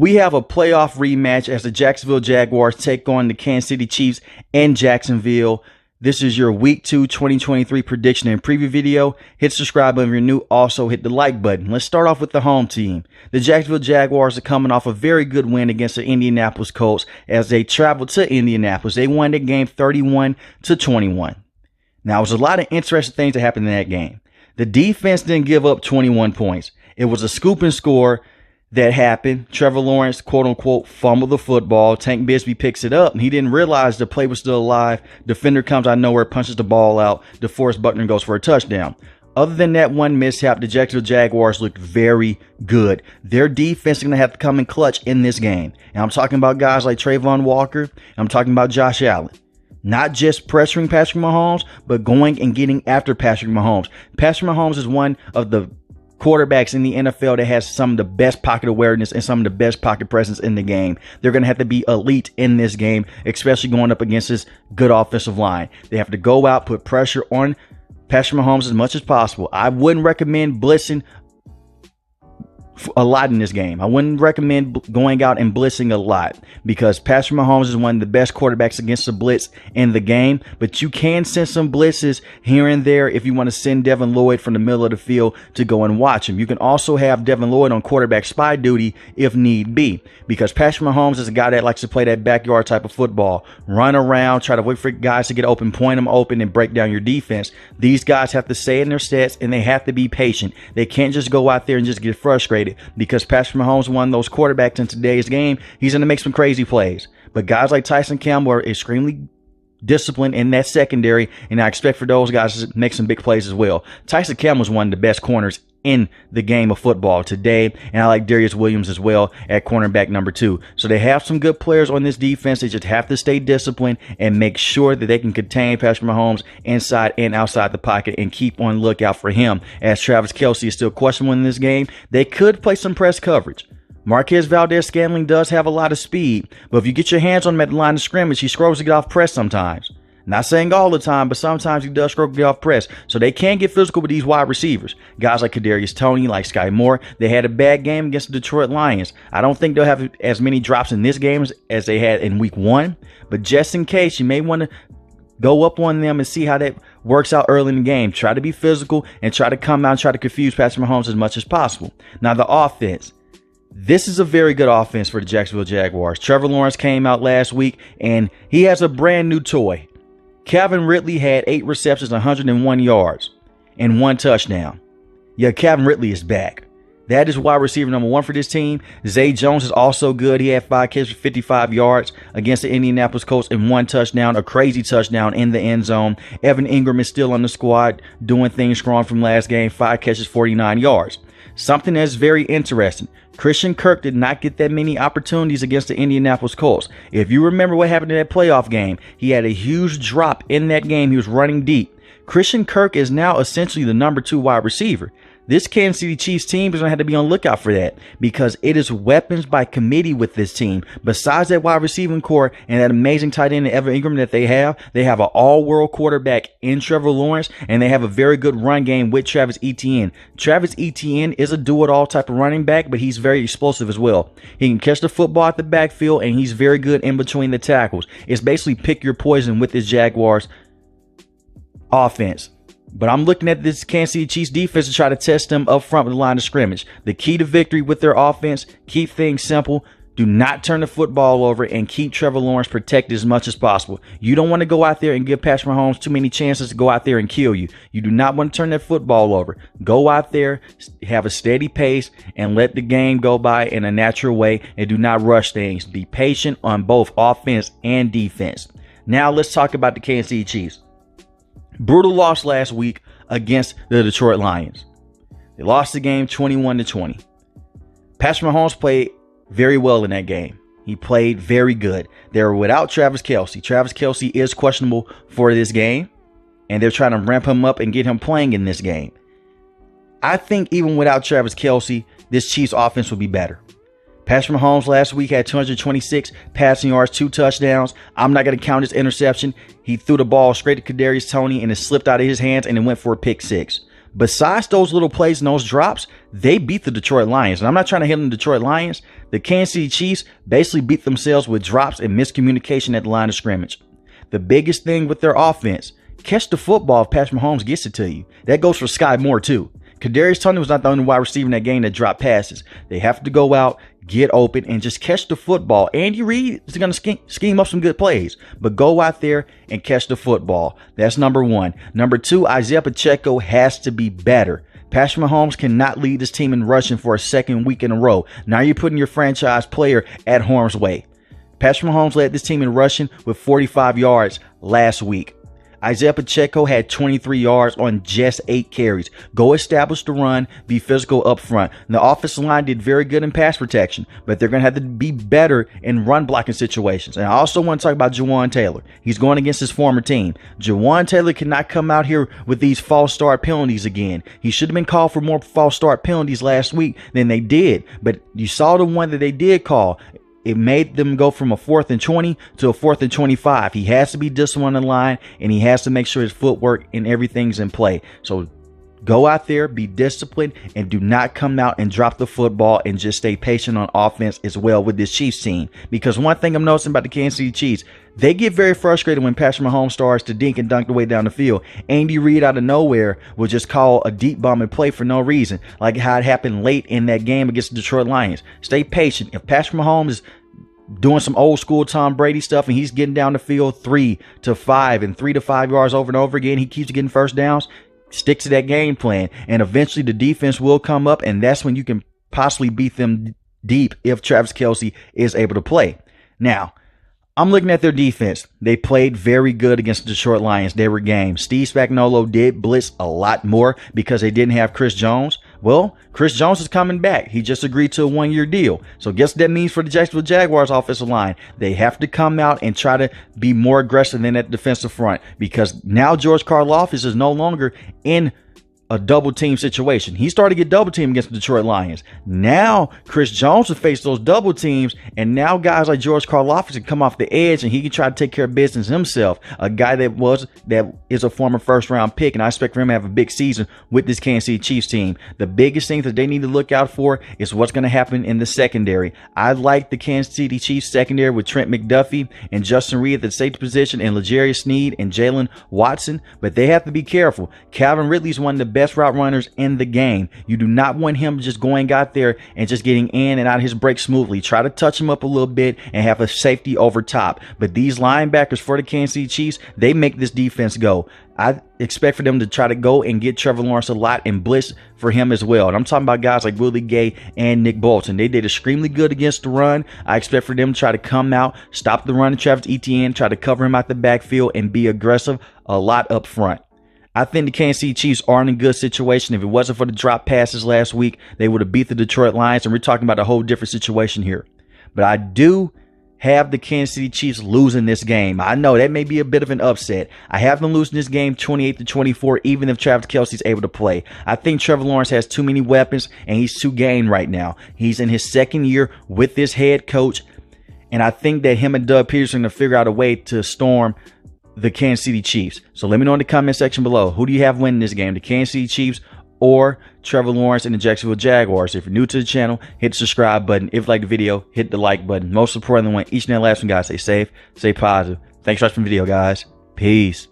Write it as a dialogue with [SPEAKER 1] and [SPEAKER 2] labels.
[SPEAKER 1] We have a playoff rematch as the Jacksonville Jaguars take on the Kansas City Chiefs in Jacksonville. This is your Week 2 2023 prediction and preview video. Hit subscribe button if you're new. Also hit the like button. Let's start off with the home team. The Jacksonville Jaguars are coming off a very good win against the Indianapolis Colts as they traveled to Indianapolis. They won the game 31-21. Now, there was a lot of interesting things that happened in that game. The defense didn't give up 21 points. It was a scoop and score that happened. Trevor Lawrence, quote unquote, fumbled the football. Tank Bigsby picks it up and he didn't realize the play was still alive. Defender comes out of nowhere, punches the ball out. DeForest Buckner goes for a touchdown. Other than that one mishap, the Jacksonville Jaguars looked very good. Their defense is going to have to come in clutch in this game. And I'm talking about guys like Trayvon Walker. I'm talking about Josh Allen. Not just pressuring Patrick Mahomes, but going and getting after Patrick Mahomes. Patrick Mahomes is one of the quarterbacks in the NFL that has some of the best pocket awareness and some of the best pocket presence in the game. They're going to have to be elite in this game, especially going up against this good offensive line. They have to go out, put pressure on Patrick Mahomes as much as possible. I wouldn't recommend blitzing a lot in this game. I wouldn't recommend going out and blitzing a lot because Patrick Mahomes is one of the best quarterbacks against the blitz in the game, but you can send some blitzes here and there if you want to send Devin Lloyd from the middle of the field to go and watch him. You can also have Devin Lloyd on quarterback spy duty if need be, because Patrick Mahomes is a guy that likes to play that backyard type of football, run around, try to wait for guys to get open, point them open, and break down your defense. These guys have to stay in their sets and they have to be patient. They can't just go out there and just get frustrated, because Patrick Mahomes is one of those quarterbacks in today's game. He's going to make some crazy plays. But guys like Tyson Campbell are extremely disciplined in that secondary, and I expect for those guys to make some big plays as well. Tyson Campbell is one of the best corners in the game of football today, and I like Darius Williams as well at cornerback number 2. So they have some good players on this defense. They just have to stay disciplined and make sure that they can contain Patrick Mahomes inside and outside the pocket and keep on lookout for him. As Travis Kelce is still questionable in this game, they could play some press coverage. Marquez Valdes-Scantling does have a lot of speed, but if you get your hands on him at the line of scrimmage, he struggles to get off press sometimes. Not saying all the time, but sometimes he does struggle to get off press. So they can get physical with these wide receivers. Guys like Kadarius Toney, like Sky Moore, they had a bad game against the Detroit Lions. I don't think they'll have as many drops in this game as they had in week 1. But just in case, you may want to go up on them and see how that works out early in the game. Try to be physical and try to come out and try to confuse Patrick Mahomes as much as possible. Now, the offense. This is a very good offense for the Jacksonville Jaguars. Trevor Lawrence came out last week, and he has a brand new toy. Calvin Ridley had 8 receptions, 101 yards, and 1 touchdown. Yeah, Calvin Ridley is back. That is wide receiver number 1 for this team. Zay Jones is also good. He had 5 catches, 55 yards against the Indianapolis Colts and 1 touchdown, a crazy touchdown in the end zone. Evan Ingram is still on the squad, doing things strong from last game, 5 catches, 49 yards. Something that's very interesting. Christian Kirk did not get that many opportunities against the Indianapolis Colts. If you remember what happened in that playoff game, he had a huge drop in that game. He was running deep. Christian Kirk is now essentially the number 2 wide receiver. This Kansas City Chiefs team is going to have to be on the lookout for that, because it is weapons by committee with this team. Besides that wide receiving core and that amazing tight end Evan Ingram that they have an all-world quarterback in Trevor Lawrence, and they have a very good run game with Travis Etienne. Travis Etienne is a do-it-all type of running back, but he's very explosive as well. He can catch the football at the backfield, and he's very good in between the tackles. It's basically pick your poison with this Jaguars offense. But I'm looking at this Kansas City Chiefs defense to try to test them up front with the line of scrimmage. The key to victory with their offense, keep things simple. Do not turn the football over and keep Trevor Lawrence protected as much as possible. You don't want to go out there and give Patrick Mahomes too many chances to go out there and kill you. You do not want to turn that football over. Go out there, have a steady pace, and let the game go by in a natural way, and do not rush things. Be patient on both offense and defense. Now let's talk about the Kansas City Chiefs. Brutal loss last week against the Detroit Lions. They lost the game 21-20. Patrick Mahomes played very well in that game. He played very good. They were without Travis Kelce. Travis Kelce is questionable for this game, and they're trying to ramp him up and get him playing in this game. I think even without Travis Kelce, this Chiefs offense will be better. Patrick Mahomes last week had 226 passing yards, 2 touchdowns. I'm not going to count his interception. He threw the ball straight to Kadarius Toney and it slipped out of his hands and it went for a pick 6. besides those little plays and those drops, they beat the Detroit Lions. And I'm not trying to hit on the Detroit Lions. The Kansas City Chiefs basically beat themselves with drops and miscommunication at the line of scrimmage. The biggest thing with their offense, catch the football if Patrick Mahomes gets it to you. That goes for Sky Moore too. Kadarius Toney was not the only wide receiver in that game that dropped passes. They have to go out, get open, and just catch the football. Andy Reid is going to scheme up some good plays, but go out there and catch the football. That's number one. Number two, Isaiah Pacheco has to be better. Patrick Mahomes cannot lead this team in rushing for a second week in a row. Now you're putting your franchise player at harm's way. Patrick Mahomes led this team in rushing with 45 yards last week. Isaiah Pacheco had 23 yards on just 8 carries. Go establish the run, be physical up front. And the offensive line did very good in pass protection, but they're going to have to be better in run blocking situations. And I also want to talk about Jawan Taylor. He's going against his former team. Jawan Taylor cannot come out here with these false start penalties again. He should have been called for more false start penalties last week than they did. But you saw the one that they did call. It made them go from a 4th and 20 to a 4th and 25. He has to be disciplined on the line, and he has to make sure his footwork and everything's in play. So go out there, be disciplined, and do not come out and drop the football, and just stay patient on offense as well with this Chiefs team. Because one thing I'm noticing about the Kansas City Chiefs, they get very frustrated when Patrick Mahomes starts to dink and dunk the way down the field. Andy Reid out of nowhere will just call a deep bomb and play for no reason, like how it happened late in that game against the Detroit Lions. Stay patient. If Patrick Mahomes is doing some old school Tom Brady stuff and he's getting down the field 3 to 5 and 3 to 5 yards over and over again, he keeps getting first downs, stick to that game plan, and eventually the defense will come up, and that's when you can possibly beat them deep if Travis Kelce is able to play. Now, I'm looking at their defense. They played very good against the Detroit Lions. They were game. Steve Spagnuolo did blitz a lot more because they didn't have Chris Jones. Well, Chris Jones is coming back. He just agreed to a 1-year deal. So guess what that means for the Jacksonville Jaguars offensive line? They have to come out and try to be more aggressive in that defensive front, because now George Karlaftis is no longer in a double team situation. He started to get double teamed against the Detroit Lions. Now Chris Jones will face those double teams, and now guys like George Karlaftis can come off the edge and he can try to take care of business himself. A guy that is a former first-round pick, and I expect for him to have a big season with this Kansas City Chiefs team. The biggest thing that they need to look out for is what's going to happen in the secondary. I like the Kansas City Chiefs secondary with Trent McDuffie and Justin Reed at the safety position, and L'Jarius Sneed and Jalen Watson, but they have to be careful. Calvin Ridley's one of the best route runners in the game. You do not want him just going out there and just getting in and out of his break smoothly. Try to touch him up a little bit and have a safety over top. But these linebackers for the Kansas City Chiefs, they make this defense go. I expect for them to try to go and get Trevor Lawrence a lot and blitz for him as well. And I'm talking about guys like Willie Gay and Nick Bolton. They did extremely good against the run. I expect for them to try to come out, stop the run of Travis Etienne, try to cover him out the backfield, and be aggressive a lot up front. I think the Kansas City Chiefs are in a good situation. If it wasn't for the drop passes last week, they would have beat the Detroit Lions, and we're talking about a whole different situation here. But I do have the Kansas City Chiefs losing this game. I know that may be a bit of an upset. I have them losing this game 28-24, even if Travis Kelce's able to play. I think Trevor Lawrence has too many weapons, and he's too game right now. He's in his second year with this head coach, and I think that him and Doug Peterson will figure out a way to storm the Kansas City Chiefs. So let me know in the comment section below, who do you have winning this game, the Kansas City Chiefs or Trevor Lawrence and the Jacksonville Jaguars? If you're new to the channel, hit the subscribe button. If you like the video, hit the like button. Most importantly, I want each and every last one, guys, stay safe, stay positive. Thanks for watching the video, guys. Peace.